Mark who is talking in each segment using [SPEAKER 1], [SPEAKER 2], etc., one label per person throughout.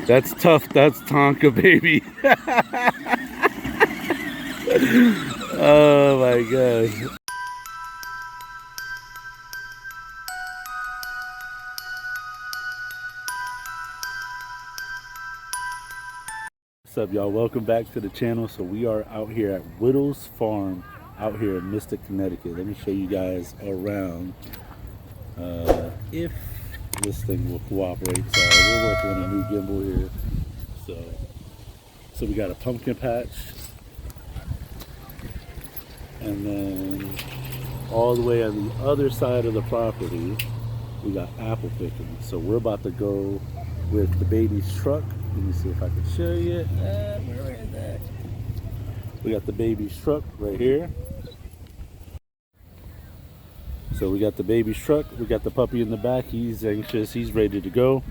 [SPEAKER 1] That's tough. That's Tonka, baby. Oh my gosh. What's up, y'all? Welcome back to the channel. So we are out here at Whittles Farm out here in Mystic, Connecticut. Let me show you guys around if this thing will cooperate. Sorry, we're working on a new gimbal here. So we got a pumpkin patch, and then all the way on the other side of the property we got apple picking. So we're about to go with the baby's truck. Let me see if I can show you. Where is that? We got the baby's truck right here. So we got the baby's truck. We got the puppy in the back. He's anxious. He's ready to go.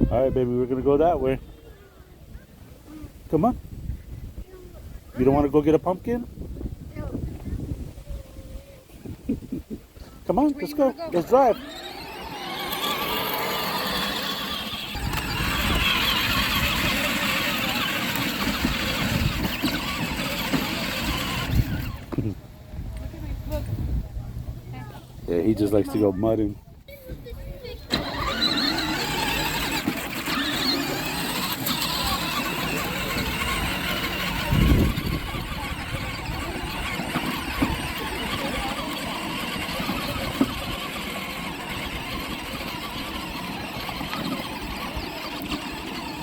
[SPEAKER 1] All right, baby, we're gonna go that way. Come on. You don't want to go get a pumpkin? Come on, let's go. Let's drive. Yeah, he just likes to go mudding.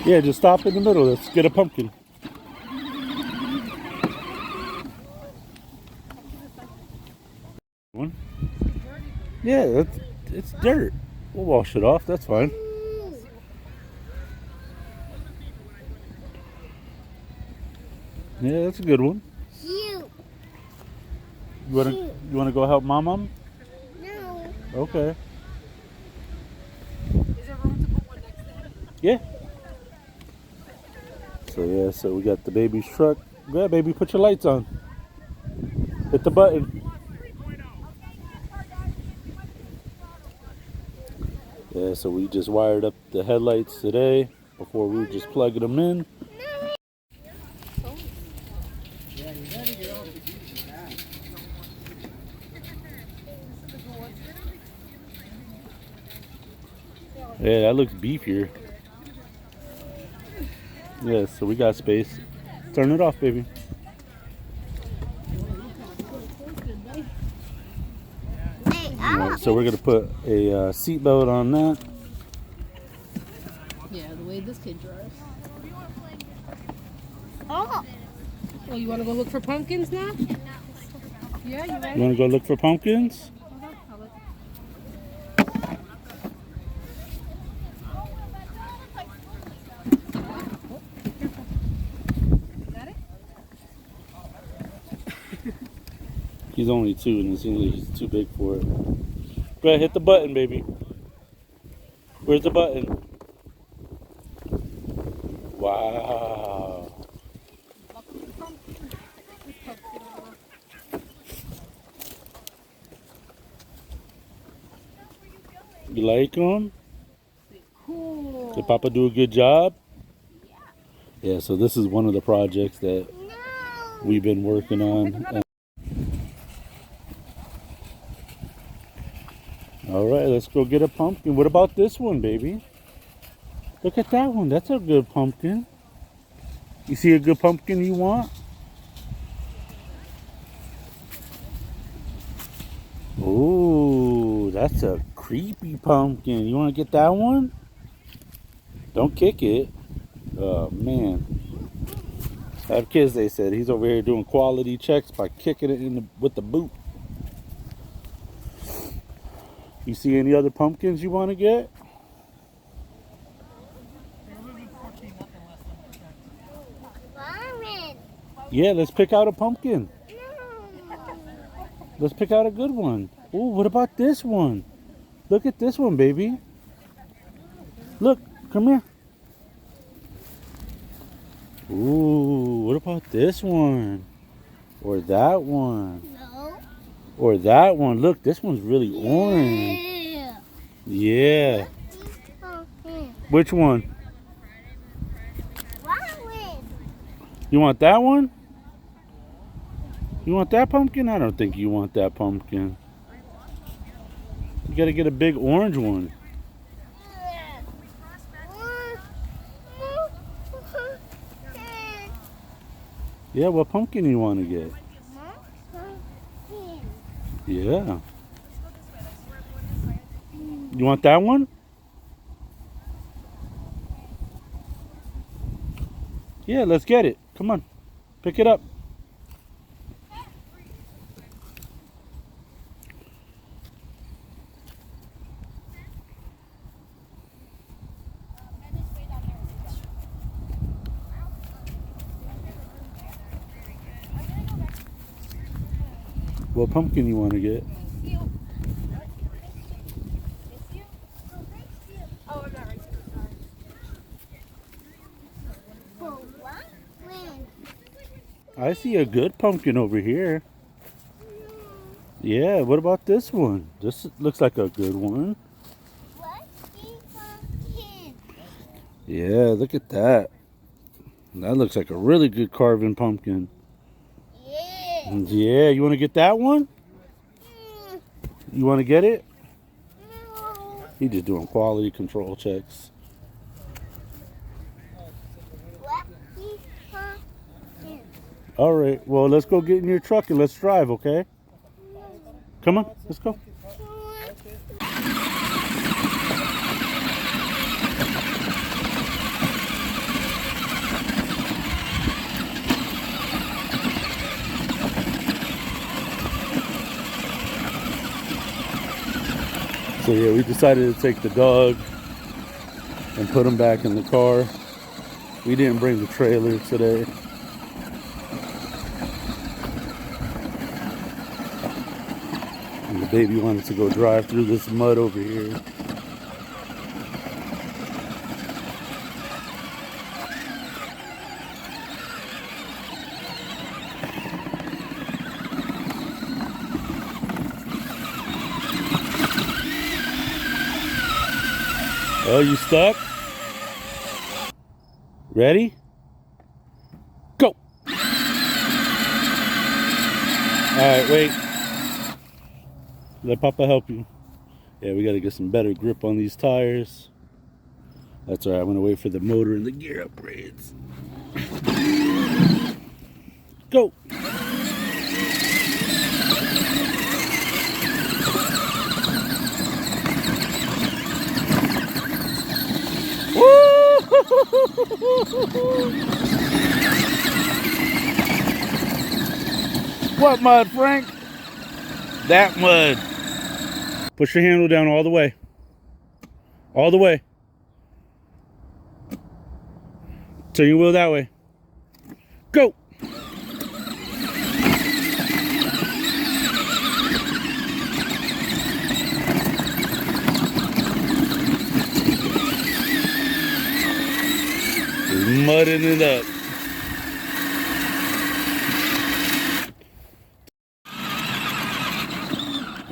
[SPEAKER 1] Yeah, just stop in the middle. Let's get a pumpkin. One. Yeah, it's dirt. We'll wash it off. That's fine. Yeah, that's a good one. You wanna go help Mom? No. Okay.
[SPEAKER 2] Is there room to put one next to him?
[SPEAKER 1] Yeah. So we got the baby's truck. Go ahead, baby, put your lights on. Hit the button. Yeah, so we just wired up the headlights today before we were just plugging them in. Yeah, that looks beefier. Yeah, so we got space. Turn it off, baby. Right, so we're gonna put a seat belt on that.
[SPEAKER 2] Yeah, the way this kid drives.
[SPEAKER 3] Oh,
[SPEAKER 2] You want to go look for pumpkins now? Yeah, you ready?
[SPEAKER 1] You wanna go look for pumpkins?
[SPEAKER 2] Got it?
[SPEAKER 1] He's only 2 and it seems like he's too big for it. Go ahead, hit the button, baby. Where's the button? Wow. You like him?
[SPEAKER 2] Cool.
[SPEAKER 1] Did Papa do a good job? Yeah, so this is one of the projects that we've been working on. All right, let's go get a pumpkin. What about this one, baby? Look at that one. That's a good pumpkin. You see a good pumpkin you want? Ooh, that's a creepy pumpkin. You want to get that one? Don't kick it. Oh, man. I have kids, they said. He's over here doing quality checks by kicking it with the boot. You see any other pumpkins you want to get? Yeah, let's pick out a pumpkin. Let's pick out a good one. Ooh, what about this one? Look at this one, baby. Look, come here. Ooh, what about this one? Or that one?
[SPEAKER 3] no.
[SPEAKER 1] Or that one. Look, this one's really orange.
[SPEAKER 3] Yeah.
[SPEAKER 1] Yeah.
[SPEAKER 3] Oh, yeah.
[SPEAKER 1] Which one? You want that one? You want that pumpkin? I don't think you want that pumpkin. You gotta get a big orange one. Yeah, what pumpkin you want to get? Yeah. You want that one? Yeah, let's get it. Come on. Pick it up. What pumpkin you want to get? I see a good pumpkin over here. Yeah, what about this one? This looks like a good one. Yeah, look at that. That looks like a really good carving pumpkin. Yeah, you want to get that one? You want to get it? He's just doing quality control checks. All right, well, let's go get in your truck and let's drive, okay? Come on, let's go. So yeah, we decided to take the dog and put him back in the car. We didn't bring the trailer today. And the baby wanted to go drive through this mud over here. Oh, you stuck? Ready? Go! Alright, wait. Let Papa help you. Yeah, we gotta get some better grip on these tires. That's alright, I'm gonna wait for the motor and the gear upgrades. Go! What mud, Frank? That mud. Push your handle down all the way. All the way. Turn your wheel that way. Go. Mudding it up.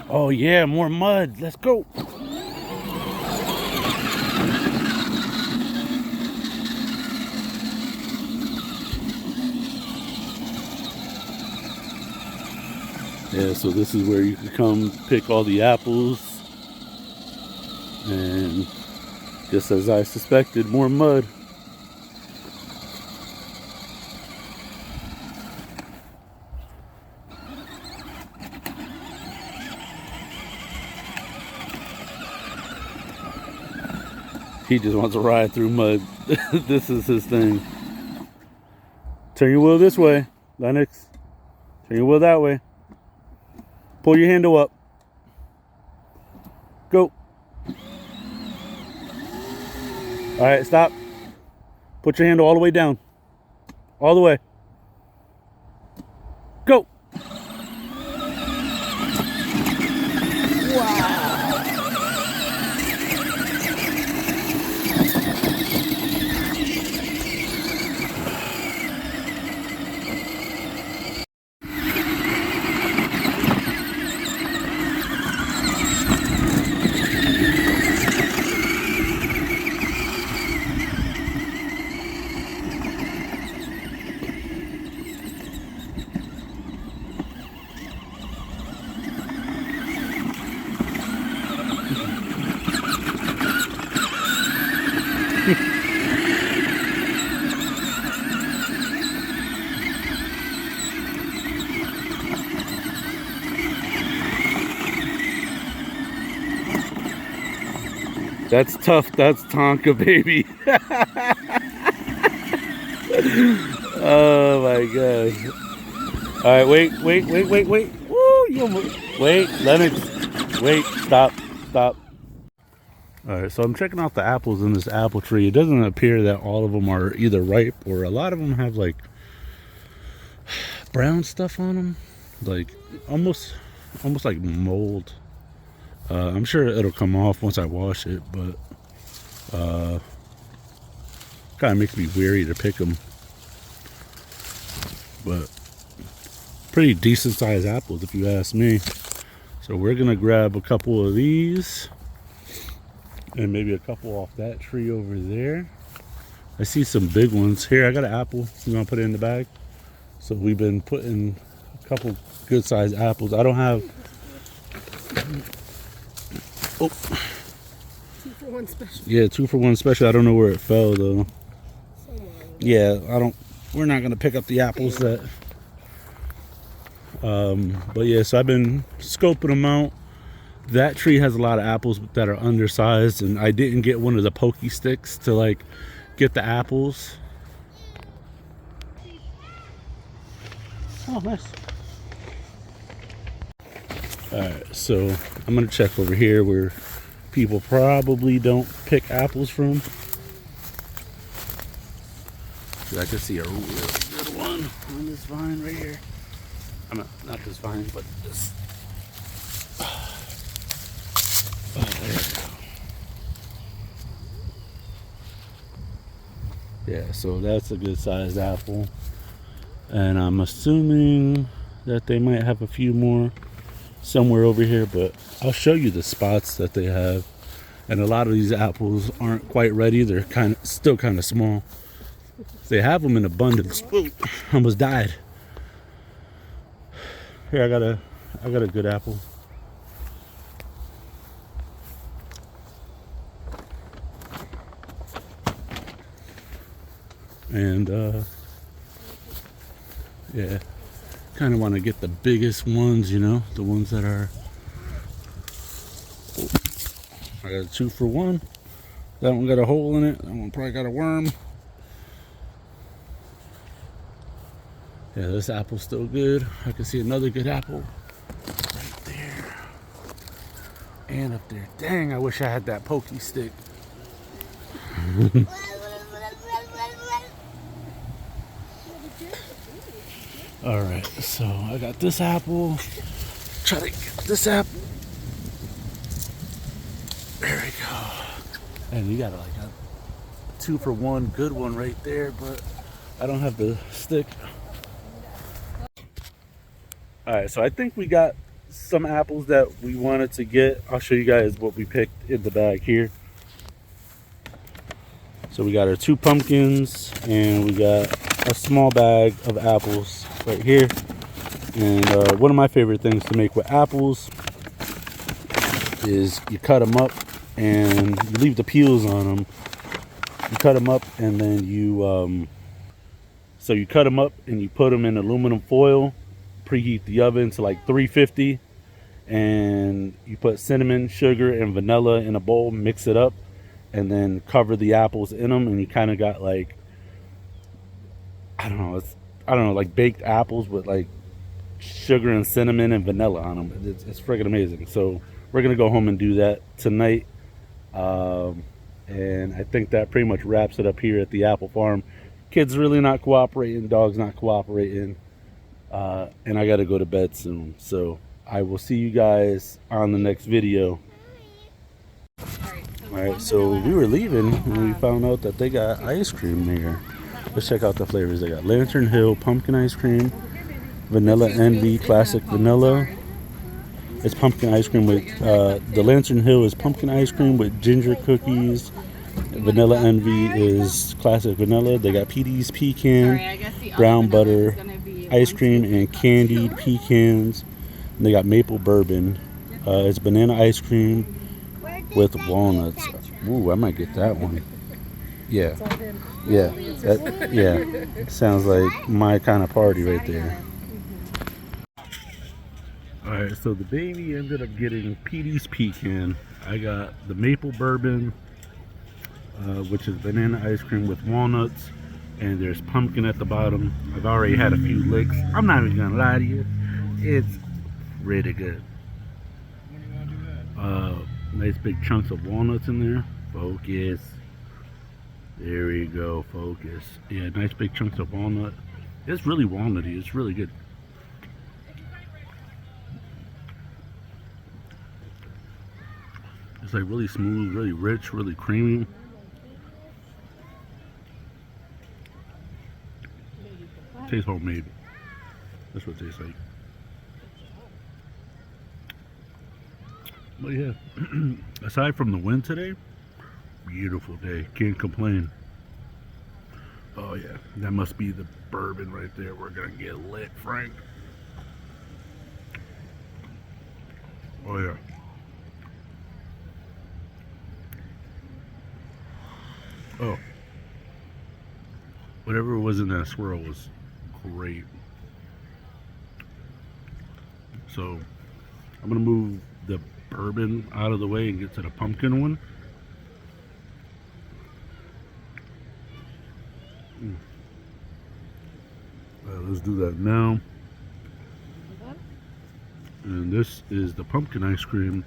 [SPEAKER 1] Oh yeah, more mud. Let's go. Yeah, so this is where you can come pick all the apples. And just as I suspected, more mud. He just wants to ride through mud. This is his thing. Turn your wheel this way, Lennox. Turn your wheel that way. Pull your handle up. Go. All right, stop. Put your handle all the way down. All the way. Go. Wow. That's tough. That's Tonka, baby. Oh my god. All right, wait. Woo, you almost, wait, Lennox. Wait, stop. All right, so I'm checking out the apples in this apple tree. It doesn't appear that all of them are either ripe or a lot of them have like brown stuff on them, like almost like mold. I'm sure it'll come off once I wash it, but kind of makes me weary to pick them. But pretty decent sized apples if you ask me. So we're gonna grab a couple of these and maybe a couple off that tree over there. I see some big ones here. I got an apple. You want to put it in the bag? So we've been putting a couple good sized apples. I don't have. Oh.
[SPEAKER 2] 2 for 1 special.
[SPEAKER 1] Yeah, 2 for 1 special. I don't know where it fell though. Yeah, we're not gonna pick up the apples that. But yeah, so I've been scoping them out. That tree has a lot of apples that are undersized, and I didn't get one of the pokey sticks to like get the apples. Oh, nice. All right, so I'm gonna check over here where people probably don't pick apples from. I can see a real good one on this vine right here. I'm not this vine, but this. Oh, there we go. Yeah, so that's a good sized apple. And I'm assuming that they might have a few more somewhere over here, but I'll show you the spots that they have. And a lot of these apples aren't quite ready. They're still kind of small. They have them in abundance. Ooh, almost died. Here, I got a good apple. And yeah, kind of want to get the biggest ones, you know, the ones that are. I got a 2 for 1. That one got a hole in it. That one probably got a worm. Yeah, this apple's still good. I can see another good apple right there and up there. Dang, I wish I had that pokey stick. All right, so I got this apple. Try to get this apple. There we go. And you got like a 2 for 1 good one right there, but I don't have the stick. All right, so I think we got some apples that we wanted to get. I'll show you guys what we picked in the bag here. So we got our 2 pumpkins and we got a small bag of apples right here. And one of my favorite things to make with apples is you cut them up and you leave the peels on them. You cut them up and then you cut them up and you put them in aluminum foil. Preheat the oven to like 350, and you put cinnamon, sugar, and vanilla in a bowl, mix it up, and then cover the apples in them, and you kind of got like, I don't know, like baked apples with like sugar and cinnamon and vanilla on them. It's freaking amazing. So we're gonna go home and do that tonight, and I think that pretty much wraps it up here at the apple farm. Kids really not cooperating, dogs not cooperating. And I gotta go to bed soon, so I will see you guys on the next video. Alright, so we were leaving and we found out that they got ice cream there. Let's check out the flavors. They got Lantern Hill pumpkin ice cream, Vanilla Envy classic vanilla. It's pumpkin ice cream with the Lantern Hill is pumpkin ice cream with ginger cookies. Vanilla Envy is classic vanilla. They got PD's pecan, brown butter ice cream, and candied pecans. And they got maple bourbon. It's banana ice cream with walnuts. Ooh, I might get that one. Yeah, yeah. Sounds like my kind of party right there. All Alright, so the baby ended up getting Petey's Pickin. I got the maple bourbon, which is banana ice cream with walnuts, and there's pumpkin at the bottom. I've already had a few licks. I'm not even gonna lie to you, it's really good. Nice big chunks of walnuts in there. Focus. There we go, focus. Yeah, nice big chunks of walnut. It's really walnutty, it's really good. It's like really smooth, really rich, really creamy. Tastes homemade. That's what it tastes like. But yeah, aside from the wind today, beautiful day. Can't complain. Oh yeah, that must be the bourbon right there. We're gonna get lit, Frank. Oh yeah. Oh, whatever was in that swirl was great. So I'm gonna move the bourbon out of the way and get to the pumpkin one. Let's do that now. And this is the pumpkin ice cream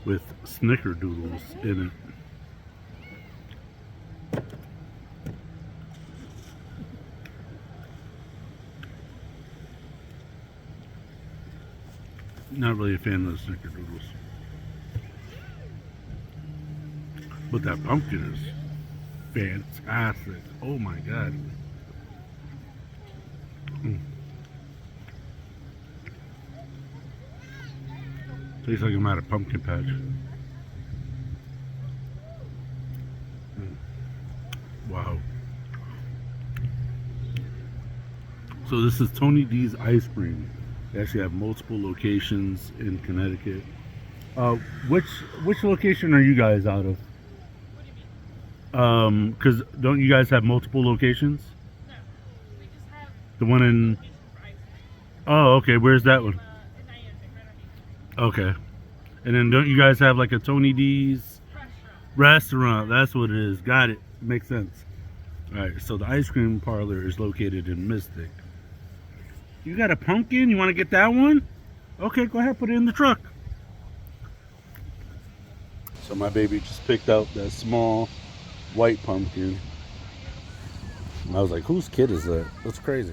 [SPEAKER 1] with snickerdoodles in it. Not really a fan of the snickerdoodles, but that pumpkin is fantastic. Oh my god. Tastes like I'm at a pumpkin patch. Wow. So this is Tony D's ice cream. They actually have multiple locations in Connecticut. Which location are you guys out of?
[SPEAKER 3] What do you mean?
[SPEAKER 1] Because don't you guys have multiple locations?
[SPEAKER 3] No, we just have
[SPEAKER 1] The one in.
[SPEAKER 3] location for ice cream.
[SPEAKER 1] Oh, okay. Where's that one?
[SPEAKER 3] In Niantic, right on here.
[SPEAKER 1] Okay. And then don't you guys have like a Tony D's
[SPEAKER 3] Restaurant.
[SPEAKER 1] restaurant? That's what it is. Got it. Makes sense. All right. So the ice cream parlor is located in Mystic. You got a pumpkin? You want to get that one? Okay, go ahead. Put it in the truck. So my baby just picked out that small white pumpkin. And I was like, whose kid is that? That's crazy.